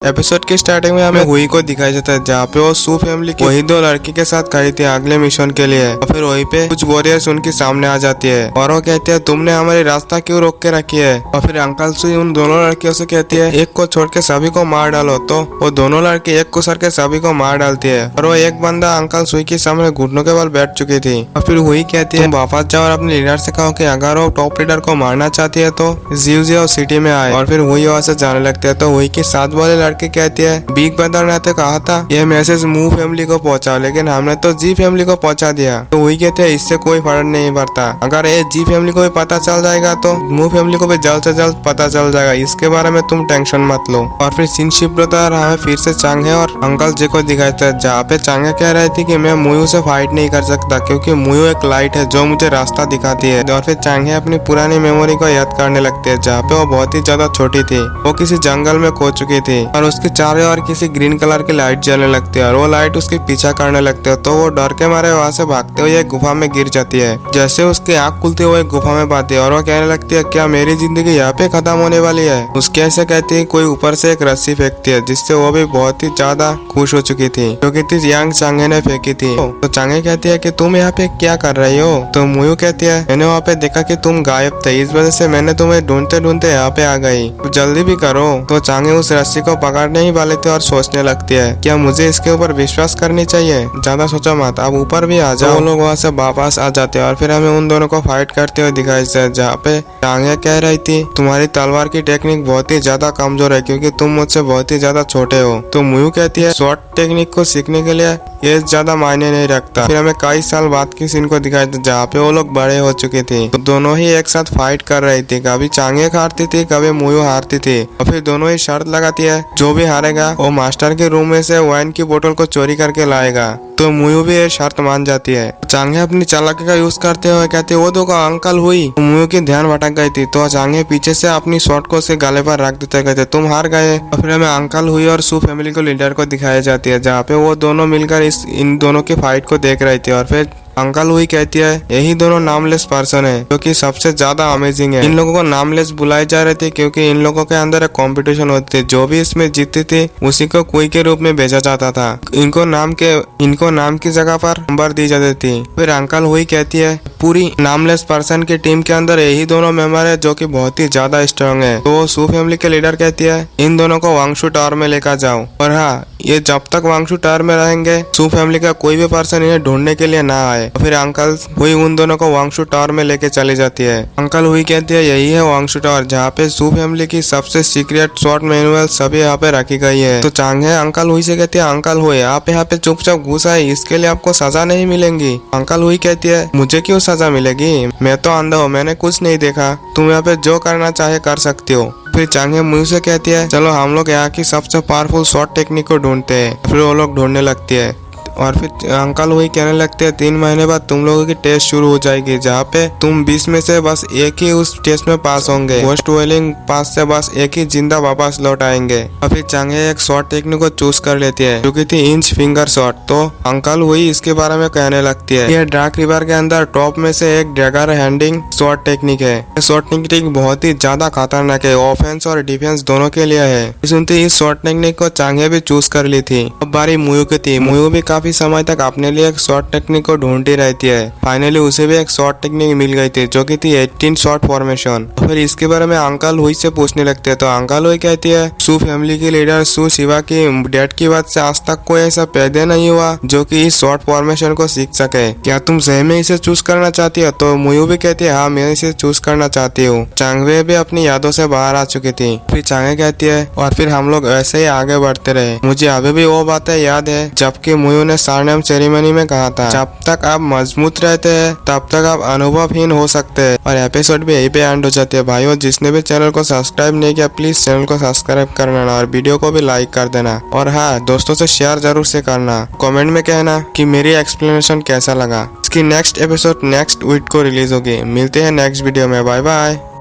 Episode की starting में हमें हुई को दिखाया जाता है जहाँ पे वो सू फैमिली की वही दो लड़की के साथ खड़ी थी अगले मिशन के लिए। और फिर वहीं पे कुछ वॉरियर्स उनके सामने आ जाती है और वो कहती है तुमने हमारी रास्ता क्यों रोक के रखी है। और फिर अंकल सुई उन दोनों लड़कियों से कहती है एक को छोड़ के सभी को मार डालो। तो वो दोनों लड़की एक को सर के सभी को मार डालती है और वो एक बंदा अंकल सुई के सामने घुटनों के बल बैठ चुकी थी। और फिर वही कहती है तुम वापस जाओ और अपने लीडर से कहो कि अगर वो टॉप लीडर को मारना चाहती है तो जीव सिटी में आए। और फिर वही वहां से जाने लगते हैं। तो वही की साथ वाले लड़के कहती है बिग ब्रदर ने तो कहा था ये मैसेज मू फैमिली को पहुंचाओ लेकिन हमने तो जी फैमिली को पहुंचा दिया। तो वही कहते हैं इससे कोई फर्क नहीं पड़ता, अगर ये जी फैमिली को भी पता चल जाएगा तो मू फैमिली को भी जल्द से जल्द पता चल जाएगा, इसके बारे में तुम टेंशन मत लो। और फिर सिनशिप ब्रदर हमें फिर से चांगे और अंकल जी को दिखाया था जहाँ पे चांगे कह रही थी कि मैं मुयू से फाइट नहीं कर सकता क्योंकि मुयू एक लाइट है जो मुझे रास्ता दिखाती है। और फिर चांगे अपनी पुरानी मेमोरी को याद करने लगते हैं जहाँ पे वो बहुत ही ज्यादा छोटी थी, वो किसी जंगल में खो चुकी थी और उसके चारों ओर किसी ग्रीन कलर की लाइट जलने लगती है और वो लाइट उसके पीछा करने लगते है। तो वो डर के मारे वहां से भागते हुए एक गुफा में गिर जाती है। जैसे उसकी आंख खुलती है वो एक गुफा में पाती है और वो कहने लगती है क्या मेरी जिंदगी यहाँ पे खत्म होने वाली है। उसके ऐसे कहती है कोई ऊपर से एक रस्सी फेंकती है जिससे वो भी बहुत ही ज्यादा खुश हो चुकी थी क्योंकि थी यांग चांगे ने फेंकी थी। तो चांगे कहती है कि तुम यहाँ पे क्या कर रही हो। तो मुयू कहती है मैंने वहाँ पे देखा कि तुम गायब थे, इस वजह से मैंने तुम्हें ढूंढते ढूंढते यहाँ पे आ गई, तो जल्दी भी करो। तो चांगे उस रस्सी को पकड़ने ही वाले थे और सोचने लगती है क्या मुझे इसके ऊपर विश्वास करनी चाहिए, ज्यादा सोचो मत, अब ऊपर भी आ जाओ। वो लोग वहाँ से वापस आ जाते हैं और फिर हमें उन दोनों को फाइट करते हुए दिखाई देता है जहाँ पे चांगे कह रही थी तुम्हारी तलवार की टेक्निक बहुत ही ज्यादा कमजोर है क्योंकि तुम मुझसे बहुत ही ज्यादा छोटे हो। तो मुयू कहती है शॉर्ट टेक्निक को सीखने के लिए ये ज्यादा मायने नहीं रखता। फिर हमें कई साल बाद की सीन को दिखाई देता जहाँ पे वो लोग बड़े हो चुके थे। तो दोनों ही एक साथ फाइट कर रही थी, कभी चांगे हारती थी कभी मुयू हारती थी। और फिर दोनों ही शर्त लगाती है जो भी हारेगा वो मास्टर के रूम में से वाइन की बोतल को चोरी करके लाएगा। तो मुयू भी ये शर्त मान जाती है। चांगे अपनी चालाकी का यूज करते हुए कहते वो तो अंकल हुई। तो मुयू की ध्यान भटक गई थी तो चांगे पीछे से अपनी शॉट को उसके गाले पर रख देते कहते तुम हार गए। और फिर हमें अंकल हुई और सू फैमिली को लीडर को दिखाई जाती है जहाँ पे वो दोनों मिलकर इन दोनों की फाइट को देख रही थी। और फिर अंकल हुई कहती है यही दोनों नामलेस पर्सन है जो कि सबसे ज्यादा अमेजिंग है। इन लोगों को नामलेस बुलाई जा रहे थे क्योंकि इन लोगों के अंदर एक कंपटीशन होती थी, जो भी इसमें जीतती थी उसी को कोई के रूप में भेजा जाता था। इनको नाम की जगह पर नंबर दी जाती थी। फिर अंकल हुई कहती है पूरी नामलेस पर्सन की टीम के अंदर यही दोनों मेंबर है जो कि बहुत ही ज्यादा स्ट्रांग है। तो सू फैमिली के लीडर कहती है इन दोनों को वांगशू टावर में लेकर जाओ और हाँ ये जब तक वांगशू टावर में रहेंगे सू फैमिली का कोई भी पर्सन इन्हें ढूंढने के लिए ना आए। फिर अंकल हुई उन दोनों को वांगशू टावर में लेके चली जाती है। अंकल हुई कहती है यही है वांगशू टावर जहाँ पे सू फैमिली की सबसे सीक्रेट शॉर्ट मैनुअल सभी यहाँ पे रखी गई है। तो चांगे अंकल हुई से कहती है अंकल हुई आप यहाँ पे चुपचाप घुस आए, इसके लिए आपको सजा नहीं मिलेगी। अंकल हुई कहती है मुझे क्यों सजा मिलेगी, मैं तो अंधा हूँ, मैंने कुछ नहीं देखा, तुम यहाँ पे जो करना चाहे कर सकती हो। फिर चांगे मुझे से कहती है चलो हम लोग यहाँ की सबसे पावरफुल शॉर्ट टेक्निक को ढूंढते हैं। फिर वो लोग ढूंढने लगती है और फिर अंकल हुई कहने लगते हैं 3 महीने बाद तुम लोगों की टेस्ट शुरू हो जाएगी जहाँ पे तुम 20 में से बस एक ही उस टेस्ट में पास होंगे, गोस्ट वेलिंग पास से बस एक ही जिंदा वापस लौट आएंगे। और फिर चांगे एक शॉर्ट टेक्निक को चूज कर लेती है जो कि थी इंच फिंगर शॉट। तो अंकल हुई इसके बारे में कहने लगती है यह डार्क रिवर के अंदर टॉप में से एक डैगर हैंडिंग शॉर्ट टेक्निक है। शॉर्ट टेक्निक बहुत ही ज्यादा खतरनाक है, ऑफेंस और डिफेंस दोनों के लिए है। सुनते इस शॉर्ट टेक्निक को चांगे भी चूज कर ली थी। अब बारी मुयू की थी। मुयू भी काफी समय तक अपने लिए एक शॉर्ट टेक्निक को ढूंढती रहती है। फाइनली उसे भी एक शॉर्ट टेक्निक मिल गई थी जो कि थी 18 शॉर्ट फॉर्मेशन। फिर इसके बारे में अंकल हुई से पूछने लगते हैं। तो अंकल हुई कहती है सू फैमिली की लीडर सू शिवा की डेथ की बात से आज तक कोई ऐसा पैदा नहीं हुआ जो कि इस शॉर्ट फॉर्मेशन को सीख सके, क्या तुम सही में इसे चूज करना चाहती हो। तो मुयू भी कहती है हाँ मैं इसे चूज करना चाहती हूँ। चांगे भी अपनी यादों से बाहर आ चुकी थी। फिर चांगे कहती है और फिर हम लोग ऐसे ही आगे बढ़ते रहे। मुझे अभी भी वो बातें याद है जबकि मुयू ने सरनेम सेरेमनी में कहा था जब तक आप मजबूत रहते हैं तब तक आप अनुभवहीन हो सकते हैं। और एपिसोड भी यही पे एंड हो जाते हैं। भाइयों जिसने भी चैनल को सब्सक्राइब नहीं किया प्लीज चैनल को सब्सक्राइब कर लेना और वीडियो को भी लाइक कर देना। और हाँ दोस्तों से शेयर जरूर से करना, कमेंट में कहना कि मेरी एक्सप्लेनेशन कैसा लगा। इसकी नेक्स्ट एपिसोड नेक्स्ट वीक को रिलीज होगी। मिलते हैं नेक्स्ट वीडियो में, बाय बाय।